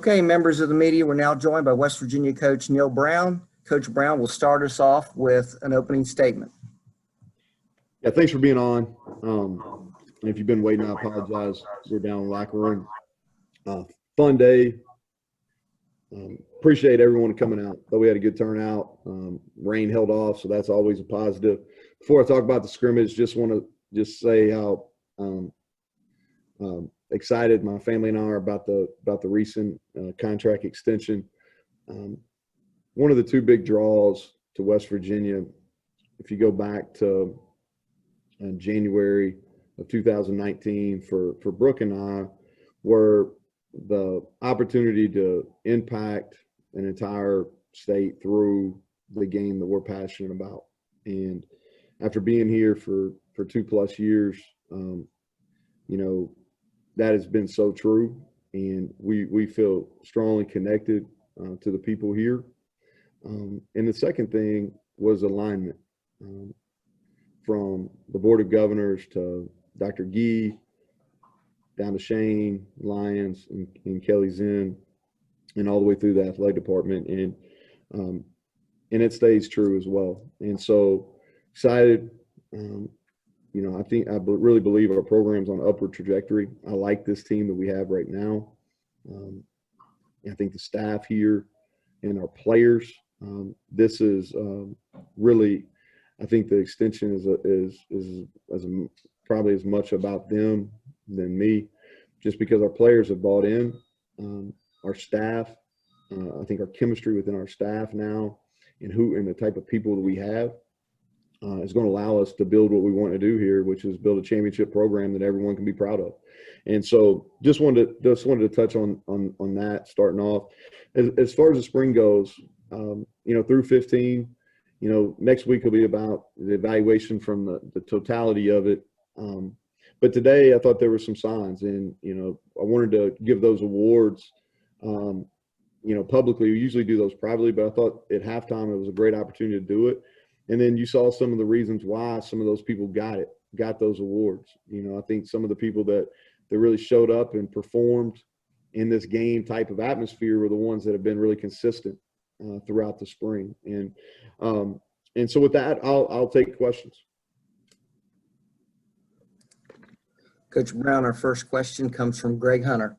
Okay, members of the media, we're now joined by West Virginia coach Neal Brown. Coach Brown will start us off with an opening statement. Yeah, thanks for being on. If you've been waiting, I apologize. We're down in the locker room. Fun day. Appreciate everyone coming out. Thought we had a good turnout. Rain held off, so that's always a positive. Before I talk about the scrimmage, just want to say how excited my family and I are about the recent contract extension. One of the two big draws to West Virginia, if you go back to January of 2019 for Brooke and I, were the opportunity to impact an entire state through the game that we're passionate about. And after being here for 2+ years, that has been so true. And we feel strongly connected to the people here. And the second thing was alignment. From the Board of Governors to Dr. Gee, down to Shane Lyons and Kelly Zinn, and all the way through the athletic department, and it stays true as well. And so excited. I really believe our program's on an upward trajectory. I like this team that we have right now. I think the staff here and our players. This is really. I think the extension is probably as much about them than me, just because our players have bought in. Our staff, I think our chemistry within our staff now, and the type of people that we have, is going to allow us to build what we want to do here, which is build a championship program that everyone can be proud of. And so, just wanted to touch on that starting off. As far as the spring goes, through 15. Next week will be about the evaluation from the totality of it. But today I thought there were some signs, and, I wanted to give those awards, publicly. We usually do those privately, but I thought at halftime it was a great opportunity to do it. And then you saw some of the reasons why some of those people got those awards. I think some of the people that really showed up and performed in this game type of atmosphere were the ones that have been really consistent throughout the spring. And so with that, I'll take questions. Coach Brown, our first question comes from Greg Hunter.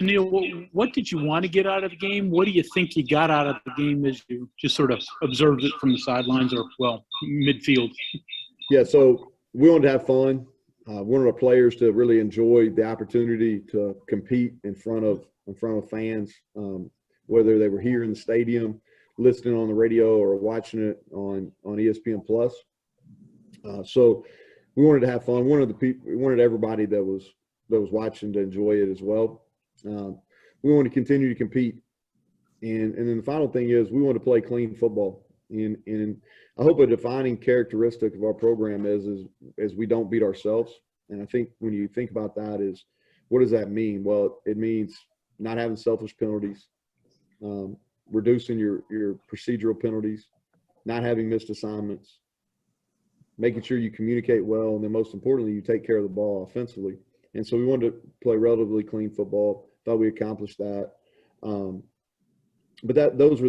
Neal, what did you want to get out of the game? What do you think you got out of the game as you just sort of observed it from the sidelines or, midfield? Yeah, so we wanted to have fun. Wanted our players to really enjoy the opportunity to compete in front of fans, whether they were here in the stadium, listening on the radio, or watching it on ESPN Plus. So we wanted to have fun. We wanted everybody that was watching to enjoy it as well. We want to continue to compete, and then the final thing is we want to play clean football. And I hope a defining characteristic of our program is we don't beat ourselves. And I think when you think about that, is what does that mean? Well, it means not having selfish penalties, reducing your procedural penalties, not having missed assignments, making sure you communicate well, and then most importantly, you take care of the ball offensively. And so we wanted to play relatively clean football. Thought we accomplished that. But that was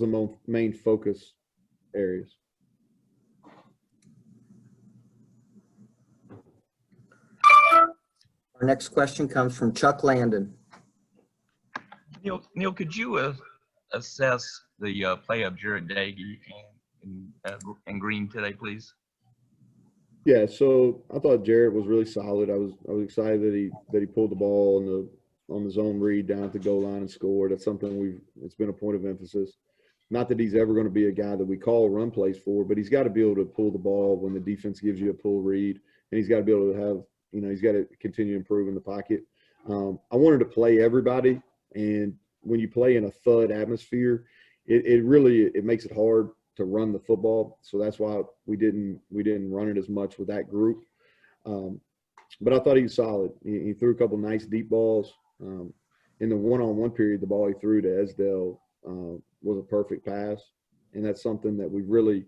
the main focus areas. Our next question comes from Chuck Landon. Neal, could you assess the play of Jarrett Dagey and Green today, please? Yeah, so I thought Jarrett was really solid. I was excited that he pulled the ball on the zone read down at the goal line and scored. That's something it's been a point of emphasis. Not that he's ever going to be a guy that we call run plays for, but he's got to be able to pull the ball when the defense gives you a pull read, and he's got to be able to have, he's got to continue to improve in the pocket. I wanted to play everybody, and when you play in a thud atmosphere, it really makes it hard to run the football. So that's why we didn't run it as much with that group. But I thought he was solid. He threw a couple nice deep balls. In the one-on-one period, the ball he threw to Esdale was a perfect pass, and that's something that we really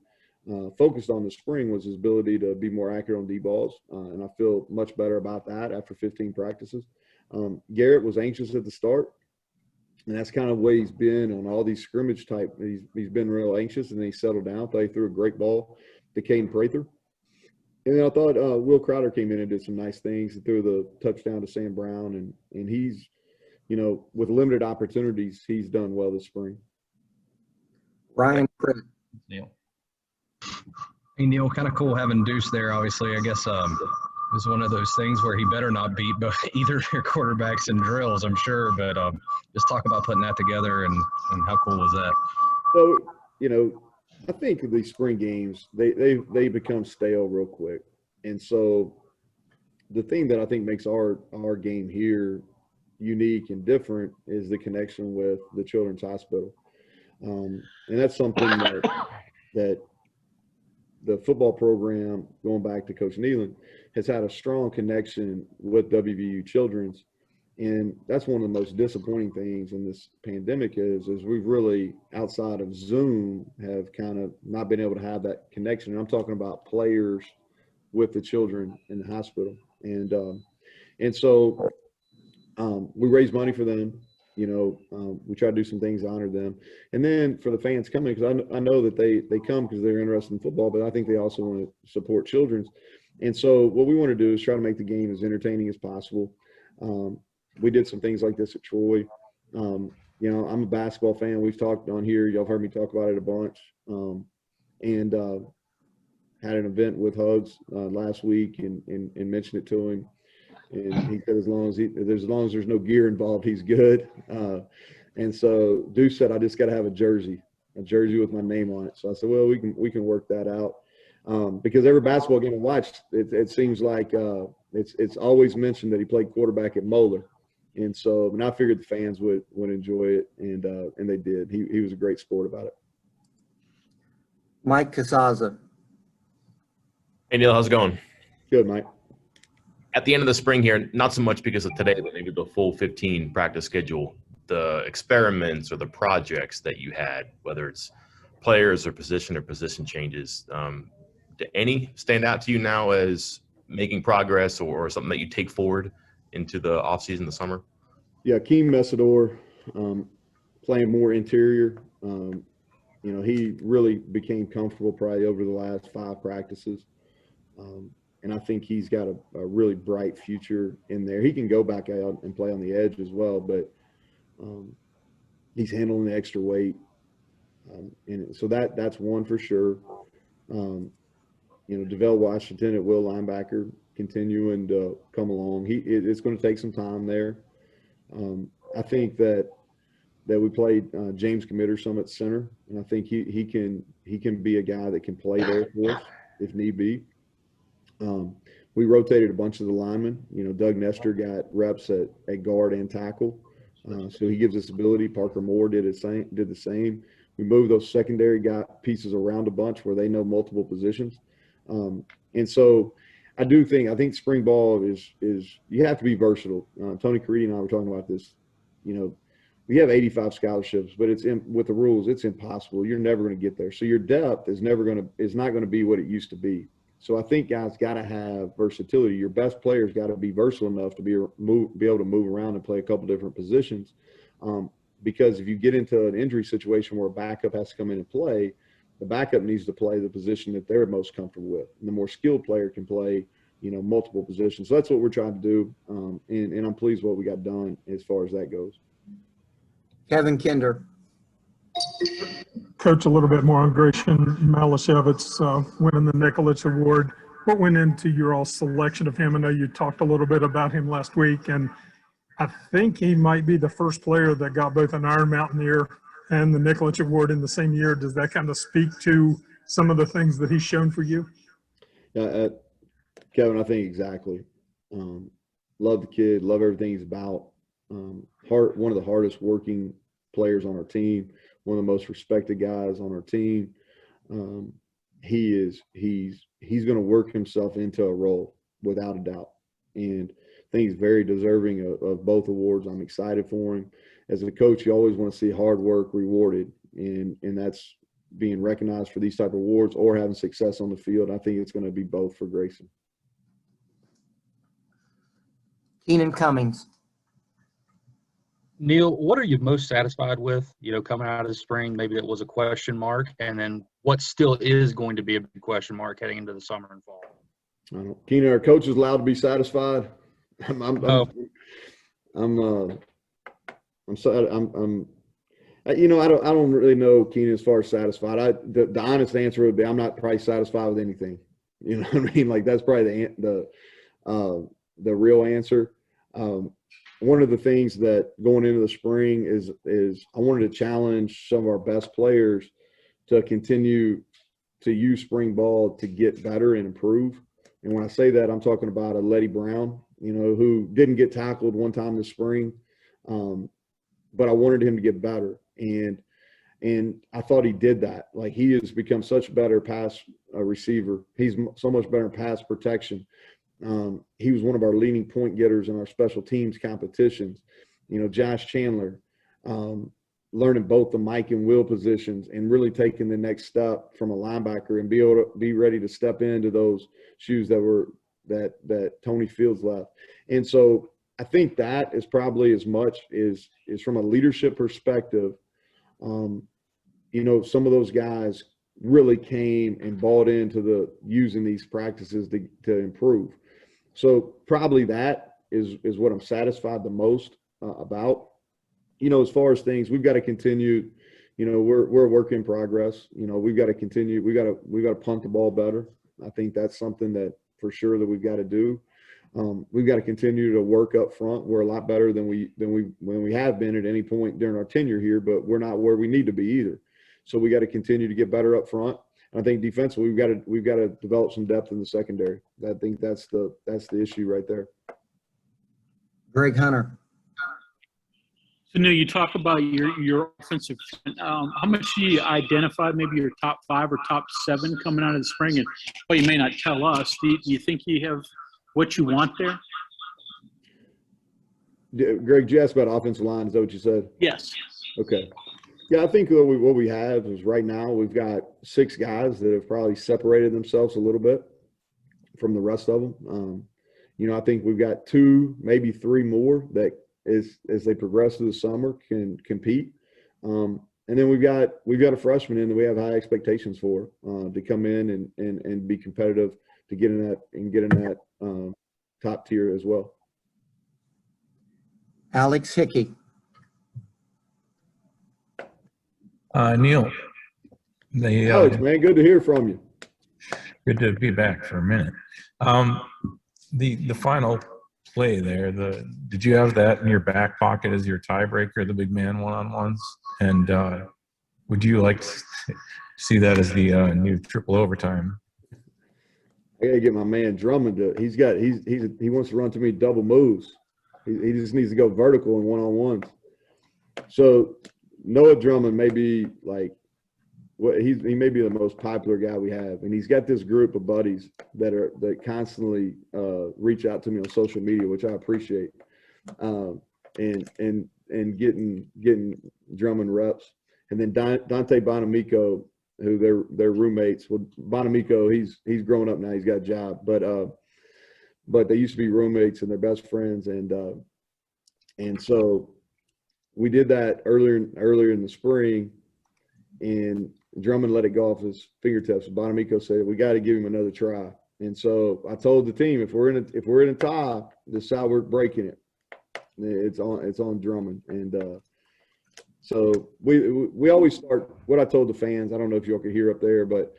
focused on this spring, was his ability to be more accurate on deep balls, and I feel much better about that after 15 practices. Garrett was anxious at the start, and that's kind of the way he's been on all these scrimmage type. He's been real anxious, and then he settled down. Thought he threw a great ball to Caden Prather. And then I thought Will Crowder came in and did some nice things. He threw the touchdown to Sam Brown, and he's, with limited opportunities, he's done well this spring. Ryan Pritt. Neal. Hey, Neal, kind of cool having Deuce there, obviously. I guess it was one of those things where he better not beat either of your quarterbacks in drills, I'm sure. But just talk about putting that together and how cool was that? So, I think these spring games, they become stale real quick. And so the thing that I think makes our game here unique and different is the connection with the Children's Hospital. And that's something that the football program, going back to Coach Neal, has had a strong connection with WVU Children's. And that's one of the most disappointing things in this pandemic is we've really, outside of Zoom, have kind of not been able to have that connection. And I'm talking about players with the children in the hospital. And so we raise money for them. We try to do some things to honor them. And then for the fans coming, because I know that they come because they're interested in football, but I think they also want to support children's. And so what we want to do is try to make the game as entertaining as possible. We did some things like this at Troy. I'm a basketball fan. We've talked on here. Y'all heard me talk about it a bunch. And had an event with Hugs last week and mentioned it to him. And he said as long as there's no gear involved, he's good. And so Deuce said, I just got to have a jersey with my name on it. So I said, well, we can work that out. Because every basketball game I watched, it seems like it's always mentioned that he played quarterback at Moeller. And so, and I figured the fans would enjoy it, and they did. He was a great sport about it. Mike Casaza. Hey, Neal, how's it going? Good, Mike. At the end of the spring here, not so much because of today, but maybe the full 15 practice schedule, the experiments or the projects that you had, whether it's players or position changes, do any stand out to you now as making progress or something that you take forward into the offseason, the summer? Yeah, Keem Messidor, playing more interior. He really became comfortable probably over the last 5 practices. And I think he's got a really bright future in there. He can go back out and play on the edge as well, but he's handling the extra weight. And so that's one for sure. DeVell Washington at will linebacker continuing to come along. It's going to take some time there. I think that we played James Committer some at center, and I think he can be a guy that can play there for us if need be. We rotated a bunch of the linemen. Doug Nestor got reps at guard and tackle, so he gives us ability. Parker Moore did the same. We moved those secondary pieces around a bunch where they know multiple positions, and so I think spring ball is you have to be versatile. Tony Caridi and I were talking about this. We have 85 scholarships, but with the rules, it's impossible. You're never going to get there. So your depth is not going to be what it used to be. So I think guys got to have versatility. Your best players got to be versatile enough to be able to move around and play a couple different positions. Because if you get into an injury situation where a backup has to come in and play, the backup needs to play the position that they're most comfortable with. And the more skilled player can play, multiple positions. So that's what we're trying to do. And I'm pleased with what we got done as far as that goes. Kevin Kinder. Coach, a little bit more on Grayson Malashevitz winning the Nikolic Award. What went into your all selection of him? I know you talked a little bit about him last week, and I think he might be the first player that got both an Iron Mountaineer and the Nikolic Award in the same year. Does that kind of speak to some of the things that he's shown for you? Yeah, Kevin, I think exactly. Love the kid, love everything he's about. One of the hardest working players on our team, one of the most respected guys on our team. He's going to work himself into a role without a doubt. And I think he's very deserving of both awards. I'm excited for him. As a coach, you always want to see hard work rewarded, and that's being recognized for these type of awards or having success on the field. I think it's going to be both for Grayson. Keenan Cummings. Neal, what are you most satisfied with, coming out of the spring? Maybe that was a question mark, and then what still is going to be a big question mark heading into the summer and fall? Keenan, are coaches allowed to be satisfied? Oh. I don't really know, Keenan, as far as satisfied. The honest answer would be I'm not probably satisfied with anything. You know what I mean? Like that's probably the real answer. One of the things that going into the spring is I wanted to challenge some of our best players to continue to use spring ball to get better and improve. And when I say that, I'm talking about a Letty Brown, who didn't get tackled one time this spring, but I wanted him to get better. And I thought he did that. Like he has become such a better pass receiver. He's so much better in pass protection. He was one of our leading point getters in our special teams competitions. Josh Chandler, learning both the Mike and Will positions and really taking the next step from a linebacker and be able to be ready to step into those shoes that Tony Fields left. And so I think that is probably as much is from a leadership perspective. Some of those guys really came and bought into using these practices to improve. So probably that is what I'm satisfied the most about. As far as things, we've got to continue. We're a work in progress. We've got to continue. We got to punt the ball better. I think that's something that for sure that we've got to do. We've got to continue to work up front. We're a lot better than we have been at any point during our tenure here, but we're not where we need to be either. So we got to continue to get better up front. I think defensively we've got to develop some depth in the secondary. I think that's the issue right there. Greg Hunter. So, Neal, you talk about your offensive. How much do you identify maybe your top 5 or top 7 coming out of the spring? And well, you may not tell us. Do you think you have what you want there? Greg, you asked about offensive line. Is that what you said? Yes. Okay. Yeah, I think what we have is right now we've got 6 guys that have probably separated themselves a little bit from the rest of them. I think we've got 2, maybe 3 more that as they progress through the summer can compete. And then we've got a freshman in that we have high expectations for to come in and be competitive to get in that top tier as well. Alex Hickey. Neal, Alex, man, good to hear from you. Good to be back for a minute. The final play there, did you have that in your back pocket as your tiebreaker, the big man one-on-ones? And would you like to see that as the new triple overtime? I gotta get my man Drummond to. He wants to run to me double moves. He just needs to go vertical in one-on-ones. So Noah Drummond may be like he may be the most popular guy we have, and he's got this group of buddies that constantly reach out to me on social media, which I appreciate, and getting Drummond reps, and then Dante Bonamico, who they're roommates. Well, Bonamico, he's grown up now, he's got a job, but they used to be roommates and they're best friends, and so we did that earlier in the spring, and Drummond let it go off his fingertips. Bonamico said, "We got to give him another try." And so I told the team, if we're in a tie, this is how we're breaking it. It's on Drummond. And so we always start. What I told the fans, I don't know if y'all could hear up there, but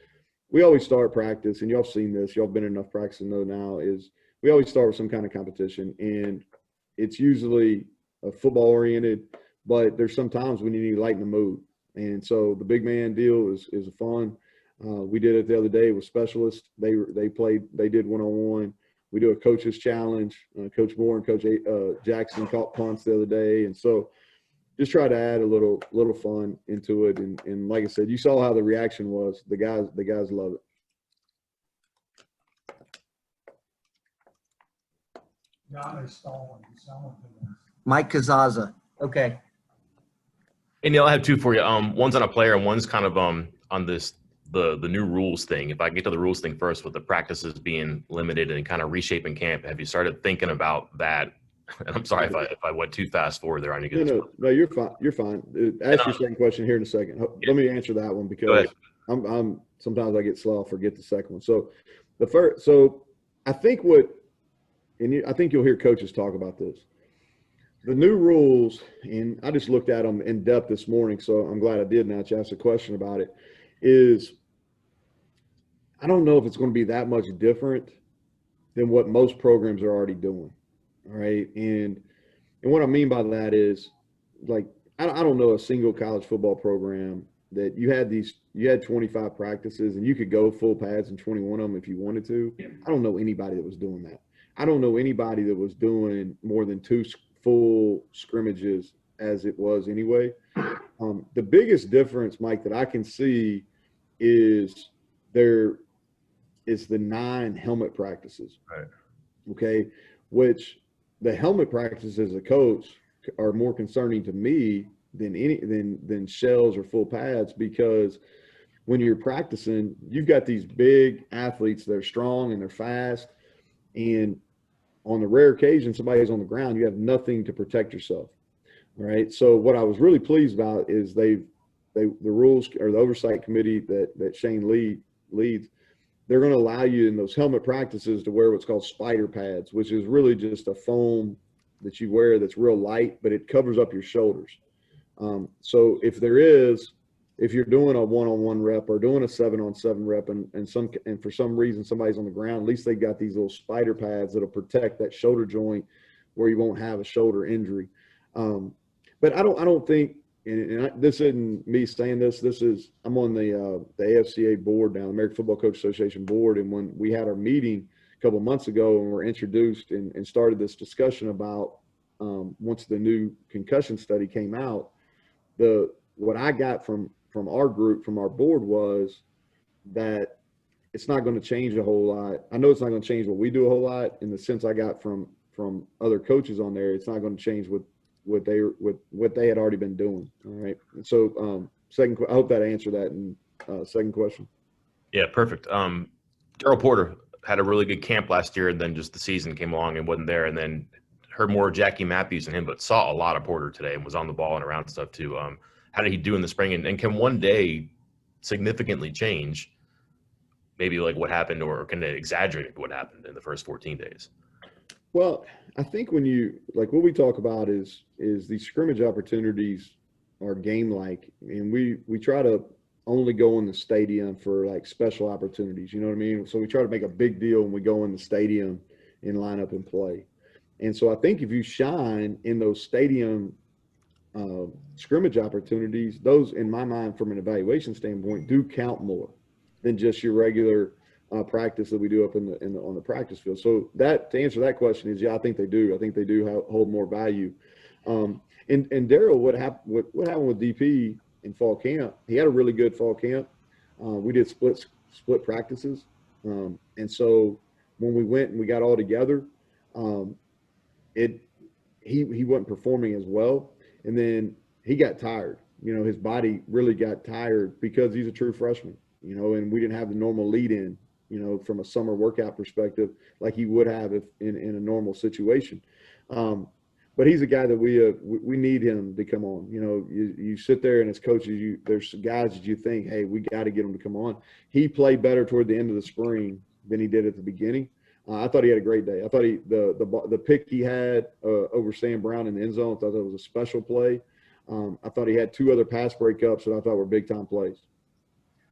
we always start practice, and y'all seen this. Y'all been in enough practice to know now is we always start with some kind of competition, and it's usually football oriented, but there's some times when you need to lighten the mood. And so the big man deal is fun. We did it the other day with specialists. They did one-on-one. We do a coach's challenge. Coach Moore and Coach Jackson caught punts the other day. And so just try to add a little fun into it. And like I said, you saw how the reaction was. The guys love it. Mike Kazaza. Okay. Hey, Neal, I have 2 for you. One's on a player and one's kind of on this the new rules thing. If I get to the rules thing first, with the practices being limited and kind of reshaping camp, have you started thinking about that And I'm sorry if I went too fast forward there on you. No, you're fine. You're fine. Ask your second question here in a second. Let me answer that one because I'm sometimes I get slow. I'll forget the second one. So I think I think you'll hear coaches talk about this. The new rules, and I just looked at them in depth this morning, so I'm glad I did now that you asked a question about it, is I don't know if it's going to be that much different than what most programs are already doing. All right. And what I mean by that is, like, I don't know a single college football program that you had 25 practices and you could go full pads in 21 of them if you wanted to. I don't know anybody that was doing that. I don't know anybody that was doing more than 2 full scrimmages as it was anyway. The biggest difference, Mike, that I can see is the 9 helmet practices. Right. Okay. Which the helmet practices as a coach are more concerning to me than shells or full pads, because when you're practicing, you've got these big athletes that are strong and they're fast, and on the rare occasion somebody's on the ground, you have nothing to protect yourself. All right. So what I was really pleased about is the rules, or the oversight committee that Shane leads, they're going to allow you in those helmet practices to wear what's called spider pads, which is really just a foam that you wear that's real light, but it covers up your shoulders. So if you're doing a 1-on-1 rep or doing a 7-on-7 rep and for some reason somebody's on the ground, at least they got these little spider pads that'll protect that shoulder joint where you won't have a shoulder injury. But I don't think, this isn't me saying this. I'm on the AFCA board now, the American Football Coach Association board, and when we had our meeting a couple of months ago and were introduced and started this discussion about once the new concussion study came out, what I got from our group, from our board, was that it's not going to change a whole lot. I know it's not going to change what we do a whole lot. In the sense I got from other coaches on there, it's not going to change what they had already been doing. All right. And so I hope that answered that. And second question. Yeah, perfect. Darryl Porter had a really good camp last year, and then just the season came along and wasn't there. And then heard more Jackie Matthews than him, but saw a lot of Porter today and was on the ball and around stuff too. How did he do in the spring? And can one day significantly change maybe like what happened, or can it exaggerate what happened in the first 14 days? Well, I think when you, like, what we talk about is these scrimmage opportunities are game-like, and we try to only go in the stadium for like special opportunities, you know what I mean? So we try to make a big deal when we go in the stadium and line up and play. And so I think if you shine in those stadium scrimmage opportunities, those, in my mind, from an evaluation standpoint, do count more than just your regular practice that we do up on the practice field. So that, to answer that question, is yeah, I think they do. I think they do hold more value. And Darryl, what happened with DP in fall camp? He had a really good fall camp. We did split practices, and so when we went and we got all together, he wasn't performing as well, and then he got tired. You know, his body really got tired because he's a true freshman. You know, and we didn't have the normal lead in, you know, from a summer workout perspective, like he would have if in a normal situation. But he's a guy that we need him to come on. You know, you sit there and as coaches, there's guys that you think, hey, we got to get him to come on. He played better toward the end of the spring than he did at the beginning. I thought he had a great day. I thought the pick he had over Sam Brown in the end zone, I thought that was a special play. I thought he had 2 other pass breakups that I thought were big time plays.